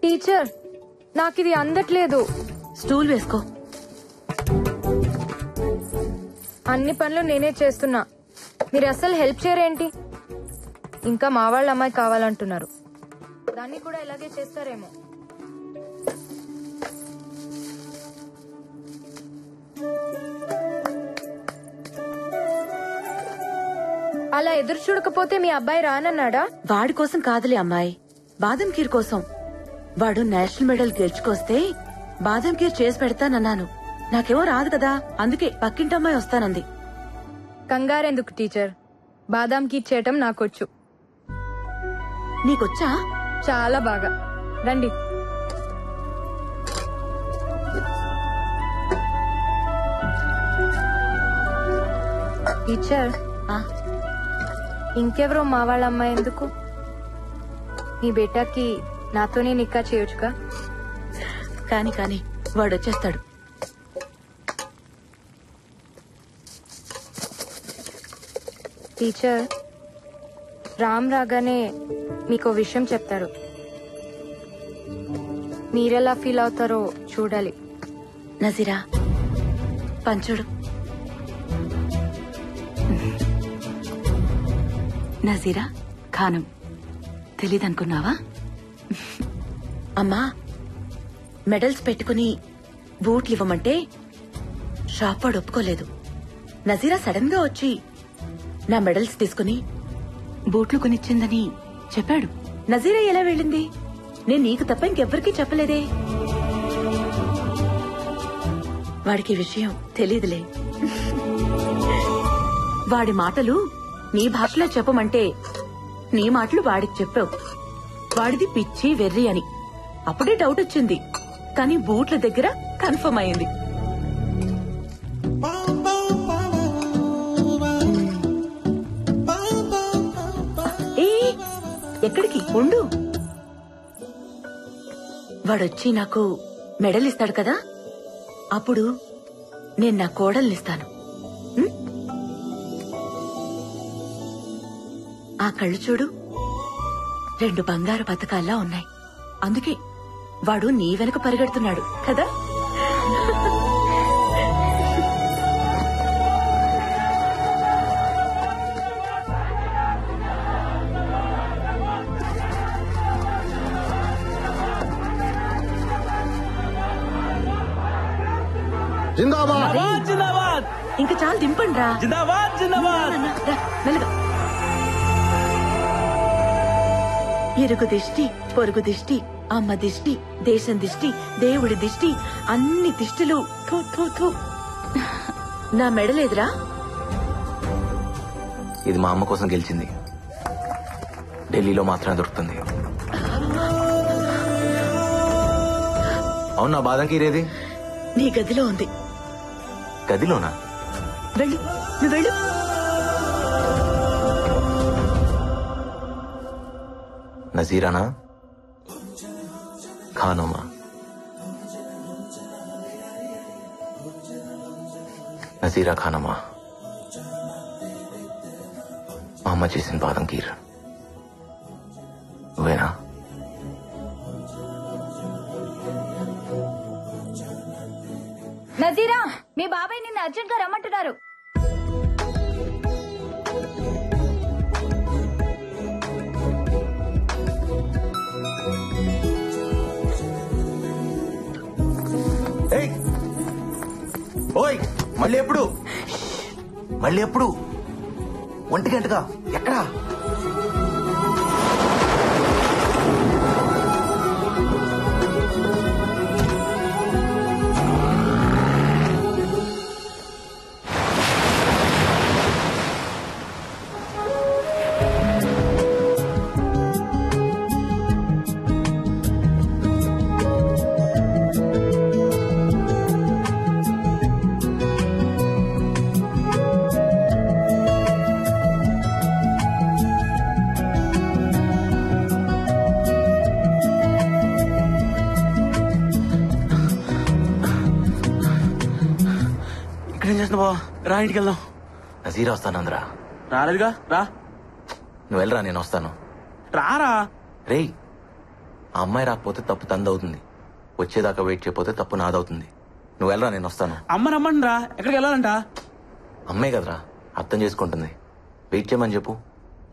Teacher, నాకు ఇది అందట్లేదు. స్టూల్ వేసుకో. అన్ని పనులు నేనే చేస్తున్నా, మీరు అసలు హెల్ప్ చేయరేంటి? ఇంకా మా వాళ్ళ అమ్మాయి కావాలంటున్నారు, దాన్ని కూడా ఇలాగే చేస్తారేమో. అలా ఎదురు చూడకపోతే మీ అబ్బాయి రానన్నాడా? వాడి కోసం కాదులే అమ్మాయి, బాదం ఖీర్ కోసం. వాడు నేషనల్ మెడల్ గెలుచుకొస్తే బాదం ఖీర్ చేసి పెడతానన్నాను. నాకేమో రాదు కదా, అందుకే పక్కింటమ్మాయి వస్తానంది. కంగారెందుకు టీచర్, బాదాం ఖీర్ చేయటం నాకొచ్చు. నీకొచ్చా? చాలా బాగా. రండి. టీచర్, ఇంకెవరో మా వాళ్ళ అమ్మాయి ఎందుకు? మీ బేటాకి నాతోనే నిక్కా చేయొచ్చుగా. కాని కాని వాడొచ్చేస్తాడు. టీచర్, రామ్ రాగానే మీకో విషయం చెప్తారు, మీరెలా ఫీల్ అవుతారో చూడాలి. నజీరా, పంచుడు. నజీరా ఖానం తెలీదనుకున్నావా? అమ్మా, మెడల్స్ పెట్టుకుని బూట్లు ఇవ్వమంటే షాప్ వాడు ఒప్పుకోలేదు. నజీరా సడన్ గా వచ్చి నా మెడల్స్ తీసుకుని బూట్లు కొనిచ్చిందని చెప్పాడు. నజీరా ఎలా వెళ్ళింది? నేను నీకు తప్ప ఇంకెవ్వరికీ చెప్పలేదే. వాడికి విషయం తెలీదులే. వాడి మాటలు నీ భాషలో చెప్పమంటే నీ మాటలు వాడికి చెప్పావు. వాడిది పిచ్చి వెర్రి అని అప్పుడే డౌట్ వచ్చింది, కానీ బూట్ల దగ్గర కన్ఫర్మ్ అయింది. ఎక్కడికి ఉండు? వాడొచ్చి నాకు మెడల్ ఇస్తాడు కదా, అప్పుడు నేను నా కోడల్నిస్తాను. ఆ కళ్ళు చూడు, 2 బంగారు పథకాల్లా ఉన్నాయి. అందుకే వాడు నీ వెనక పరిగెడుతున్నాడు కదా. జిందాబాద్ జిందాబాద్. ఇంకా చాలా దింపండి రా. జిందాబాద్ జిందాబాద్. మెల్లగా. ఇరుగు దిష్టి, పొరుగు దిష్టి, అమ్మ దిష్టి, దేశం దిష్టి, దేవుడి దిష్టి, అన్ని దిష్టిలు. థూ థూ థూ. నా మెడలేదురా. ఇది మా అమ్మ కోసం గెలిచింది, ఢిల్లీలో మాత్రమే దొరుకుతుంది. అవునా? బాదం ఖీర్ ఏది? నీ గదిలో ఉంది. గదిలోనా? వెళ్ళు, నువ్వు వెళ్ళు. నజీరానా ఖానమ్మా? నజీరా ఖానమ్మా, మా అమ్మ చేసిన బాదం ఖీర్ నువ్వేనా? నజీరా, మీ బాబాయ్ నిన్ను అర్జెంట్ గా రమ్మంటున్నారు. ఓయ్, మళ్ళీ ఎప్పుడు? మళ్ళీ ఎప్పుడు? 1 గంటగా? ఎక్కడా? ఇక్కడేం చేస్తున్నావా? రా, ఇంటికి వెళ్దాం. నజీరా వస్తానందరా. రాలేదుగా రా. నువ్వు వెళ్ళరా, నేను వస్తాను. రారా. రేయ్, ఆ అమ్మాయి రాకపోతే తప్పు తందవుతుంది. వచ్చేదాకా వెయిట్ చేయకపోతే తప్పు నాదవుతుంది. నువ్వు వెళ్ళరా, నేను వస్తాను. అమ్మ రమ్మని రా. ఎక్కడికి వెళ్ళాలంట? అమ్మాయి కదరా, అర్థం చేసుకుంటుంది. వెయిట్ చేయమని చెప్పు.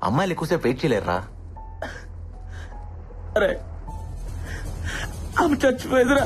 అమ్మాయిలు ఎక్కువసేపు వెయిట్ చేయలేరురా. అరే అమ్మ చచ్చిపోయేదిరా.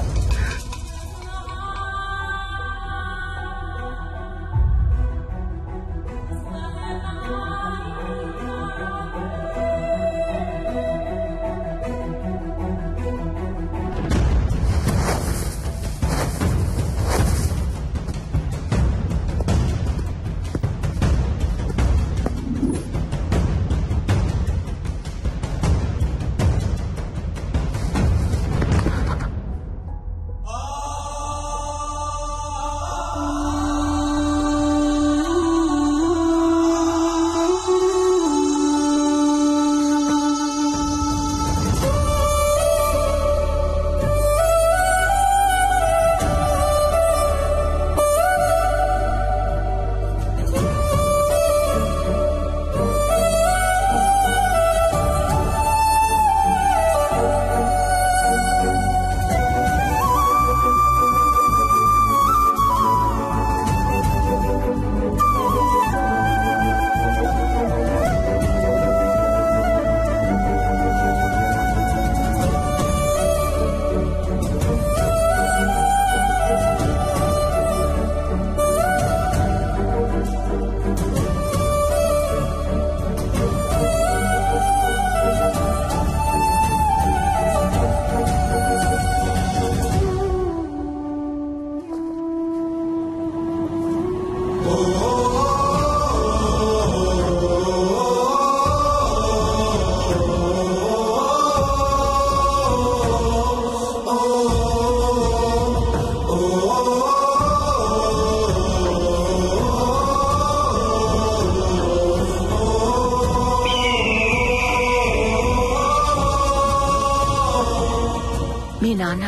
మీ నాన్న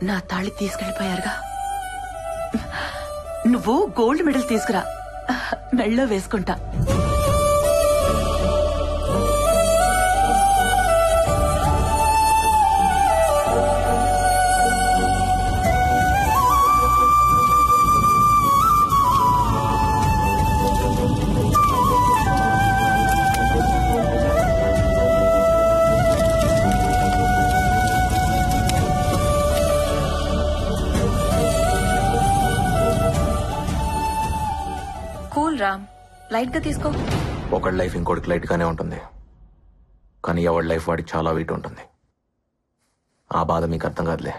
నా తాళి తీసుకెళ్లిపోయారుగా. నువ్వు గోల్డ్ మెడల్ తీసుకురా, మెళ్ళో వేసుకుంటా. రామ్, లైట్ గా తీసుకో. ఒకడి లైఫ్ ఇంకోటికి లైట్ గానే ఉంటుంది, కానీ ఎవడి లైఫ్ వాడికి చాలా వెయిట్ ఉంటుంది. ఆ బాధ మీకు అర్థం కాదులే.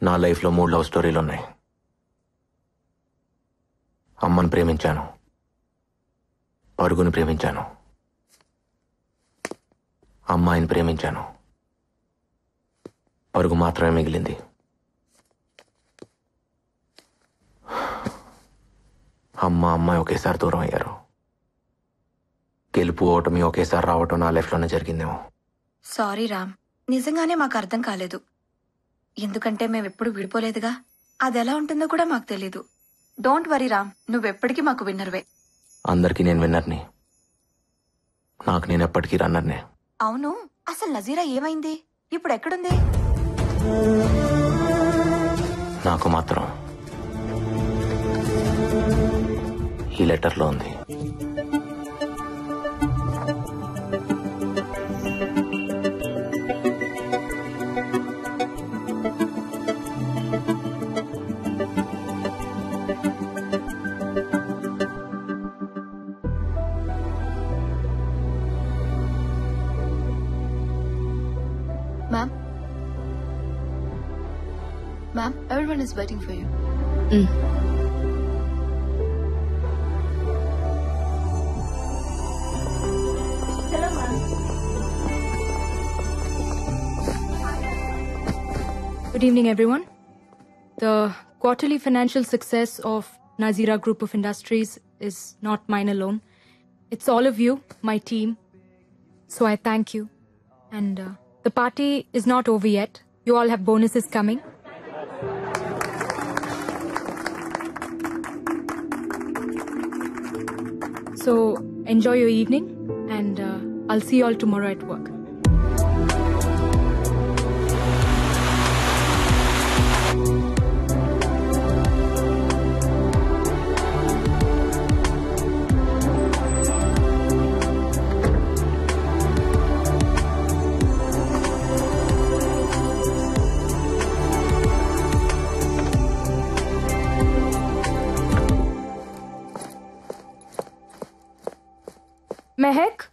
నా లైఫ్లో 3 లవ్ స్టోరీలు ఉన్నాయి. అమ్మని ప్రేమించాను, పరుగుని ప్రేమించాను, అమ్మాయిని ప్రేమించాను. పరుగు మాత్రమే మిగిలింది. అమ్మాయి ఒకేసారి దూరం అయ్యారు. గెలుపు ఓటమి ఒకేసారి రావటం నా లైఫ్లోనే జరిగిందేమో. సారీ రామ్, నిజంగానే మాకు అర్థం కాలేదు. ఎందుకంటే మేమెప్పుడు విడిపోలేదుగా. అది ఎలా ఉంటుందో కూడా మాకు తెలీదు. డోంట్ వరీ రామ్, నువ్వెప్పటికీ మాకు విన్నర్వే. అందరికీ నేను విన్నర్ని, నాకు నేను ఎప్పటికీ రన్నర్నే. అవును, అసలు నజీరా ఏమైంది? ఇప్పుడు ఎక్కడుంది? నాకు మాత్రం ఈ లెటర్లో ఉంది. Ma'am, everyone is waiting for you. Hello, ma'am. Good evening, everyone. The quarterly financial success of Nazira Group of Industries is not mine alone. It's all of you, my team. So I thank you. And the party is not over yet. You all have bonuses coming. So enjoy your evening and I'll see you all tomorrow at work. Mehak?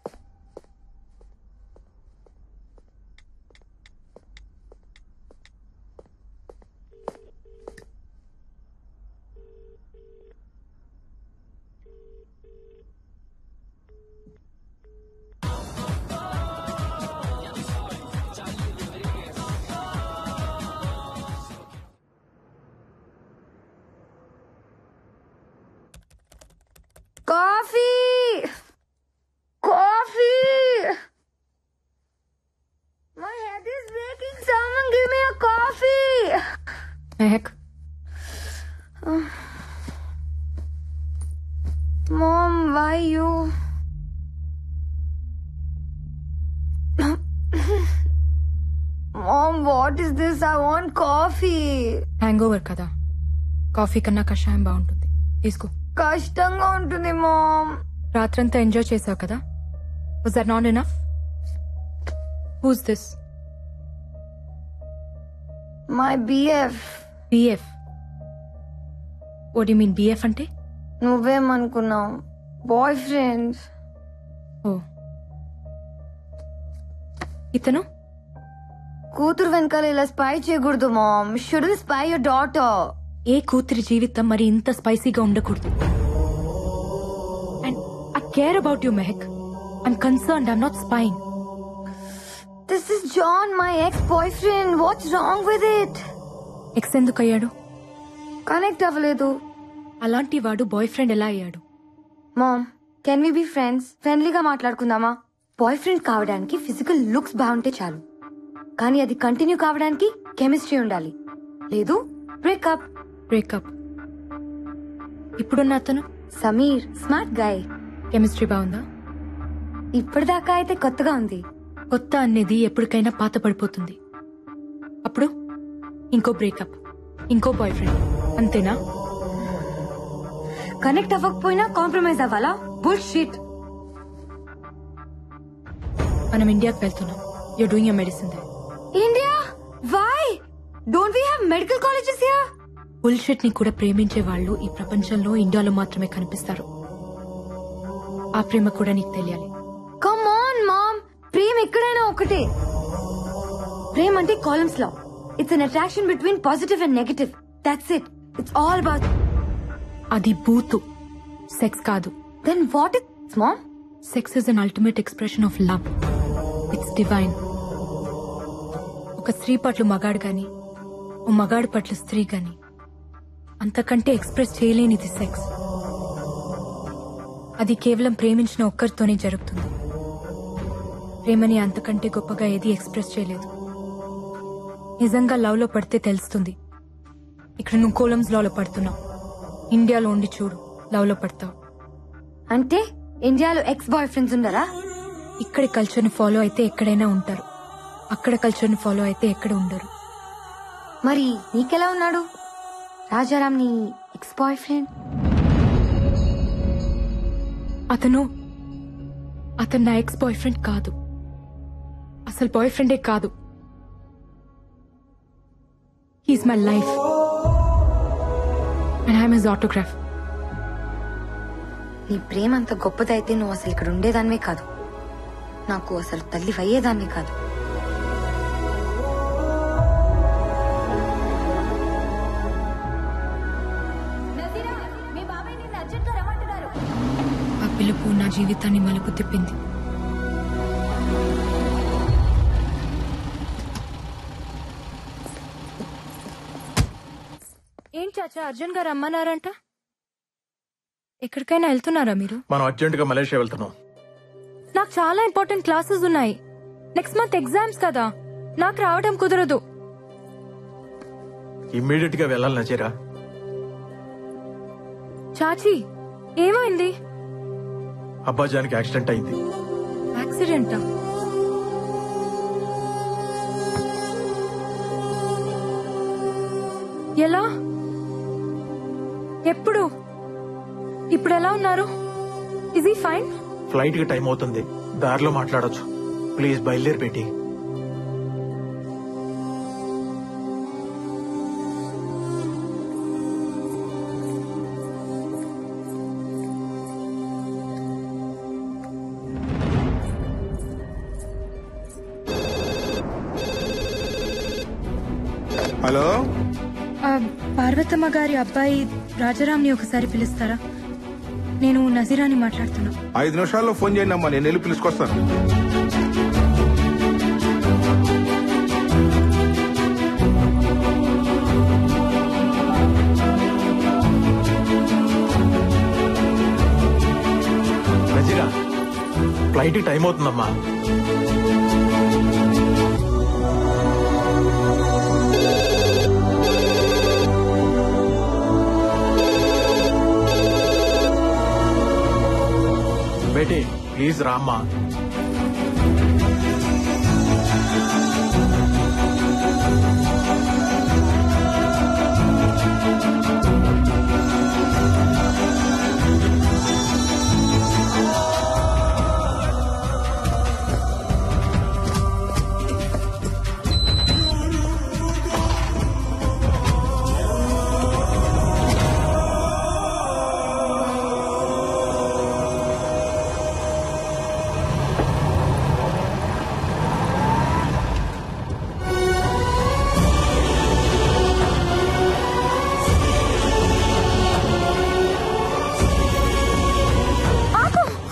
Coffee! Coffee! My head is breaking. Someone give me a coffee! Mehak? Mom, why you? Mom, what is this? I want coffee. Hangover కదా, coffee కన్నా కషాయం బాగుంటుంది. తీసుకో. కష్టంగా ఉంటుంది ma'am. రాత్రంతా enjoy చేసావు కదా, was that not enough? Who's this? My BF. BF? What you mean BF అంటే? నువ్వేమనుకున్నావు? Boy friend. ఓ, ఇతను కూతురు వెనకాల ఇలా స్పై చేయకూడదు mom. Shouldn't spy your daughter. ఏ కూతురి జీవితం మరి ఇంత స్పైసీగా ఉండకూడదు. And I care about you Mehak. I'm concerned, I'm not spying. This is John, my ex boyfriend. What's wrong with it? Ex ఎందుకు అయ్యాడు? కనెక్ట్ అవ్వలేదు. అలాంటి వాడు బాయ్ ఫ్రెండ్ ఎలా అయ్యాడు? Mom, can we be friends? ఫ్రెండ్లీగా మాట్లాడుకుందామా? బాయ్ ఫ్రెండ్ కావడానికి ఫిజికల్ లుక్స్ బాగుంటే చాలు, కానీ అది కంటిన్యూ కావడానికి కెమిస్ట్రీ ఉండాలి. లేదు బ్రేకప్. బ్రేకప్? ఇప్పుడున్న అతను సమీర్ స్మార్ట్ గాయ్. కెమిస్ట్రీ బాగుందా? ఇప్పటిదాకా అయితే కొత్తగా ఉంది. కొత్త అనేది ఎప్పటికైనా పాత పడిపోతుంది. అప్పుడు ఇంకో బ్రేకప్, ఇంకో బాయ్ ఫ్రెండ్, అంతేనా? కనెక్ట్ అవ్వకపోయినా కాంప్రమైజ్ అవ్వాలా? బుల్షిట్. మనం ఇండియాకి వెళ్తున్నాం. You're doing your medicine there. India? Why? Don't we have medical colleges here? Bullshit ని కూడా ప్రేమించే వాళ్ళు ఈ ప్రపంచంలో ఇండియాలో మాత్రమే కనిపిస్తారు. ఆ ప్రేమ కూడా నీకు తెలియాలి. కమ్ ఆన్ మామ్, ప్రేమ ఎక్కడైనా ఒకటే. ప్రేమ అంటే Coulomb's law. It's an attraction between positive and negative. That's it. It's all about. అది బూతు, సెక్స్ కాదు. Then what it's mom? Sex is an ultimate expression of love. It's divine. ఒక స్త్రీ పట్ల మగాడు గాని, ఓ మగాడు పట్ల స్త్రీ గాని అంతకంటే ఎక్స్ప్రెస్ చేయలేనిది సెక్స్. అది కేవలం ప్రేమించిన ఒక్కరితోనే జరుగుతుంది. ప్రేమని అంతకంటే గొప్పగా ఏది ఎక్స్ప్రెస్ చేయలేదు. నిజంగా లవ్ లో పడితే తెలుస్తుంది. ఇక్కడ నువ్వు కోలమ్స్ లో పడుతున్నావు. ఇండియాలో ఉండి చూడు, లవ్ లో పడతావు. అంటే ఇండియాలో ఎక్స్ బాయ్ ఫ్రెండ్స్ ఉండరా? ఇక్కడి కల్చర్ ని ఫాలో అయితే ఎక్కడైనా ఉంటారు, అక్కడ కల్చర్ ని ఫాలో అయితే ఎక్కడ ఉండరు. మరి నీకెలా ఉన్నాడు రాజారాం, నీ ఎక్స్ బాయ్ ఫ్రెండ్? అతను నా ఎక్స్ బాయ్ ఫ్రెండ్ కాదు, అసలు బాయ్ ఫ్రెండే కాదు. He's my life and I'm his autograph. నీ ప్రేమ అంత గొప్పదైతే నువ్వు అసలు ఇక్కడ ఉండేదానివే కాదు, నాకు అసలు తల్లి అయ్యేదాన్నే కాదు. ఆ పిలుపు నా జీవితాన్ని మలుపు తిప్పింది. ఏం చాచా, అర్జున్ గారు రమ్మన్నారంట? ఎక్కడికైనా వెళ్తున్నారా మీరు? మనం అర్జెంట్ గా మలేషియా వెళ్తున్నాం. నాకు చాలా ఇంపార్టెంట్ క్లాసెస్ ఉన్నాయి. నెక్స్ట్ మంత్ ఎగ్జామ్స్ కదా, నాకు రావడం కుదరదు. ఇమ్మీడియట్ గా వెళ్ళాలి నజీరా. చాచి, ఏమైంది? అబ్బాజానికి యాక్సిడెంట్ అయింది. యాక్సిడెంటా? ఎలా? ఎప్పుడు? ఇప్పుడు ఎలా ఉన్నారు? ఇజ్ ఈ ఫైన్? ఫ్లైట్ కి టైం అవుతుంది, దారిలో మాట్లాడొచ్చు. ప్లీజ్ బయలుదేరి పెట్టి. హలో, పార్వతమ్మ గారి అబ్బాయి రాజారాంని ఒకసారి పిలుస్తారా? నేను నజీరాని మాట్లాడుతున్నా. 5 నిమిషాల్లో ఫోన్ చేయండి అమ్మా, నేను వెళ్ళి పిలుచుకొస్తాను. నజీరా, ఫ్లైట్ కి టైం అవుతుందమ్మా. బేటీ ప్లీజ్ రామ్మా.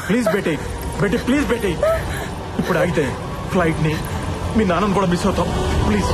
Please Beti, Beti please Beti. ఇప్పుడు ఆగితే ఫ్లైట్ ని మీ నాన్నను కూడా మిస్ అవుతాం. ప్లీజ్.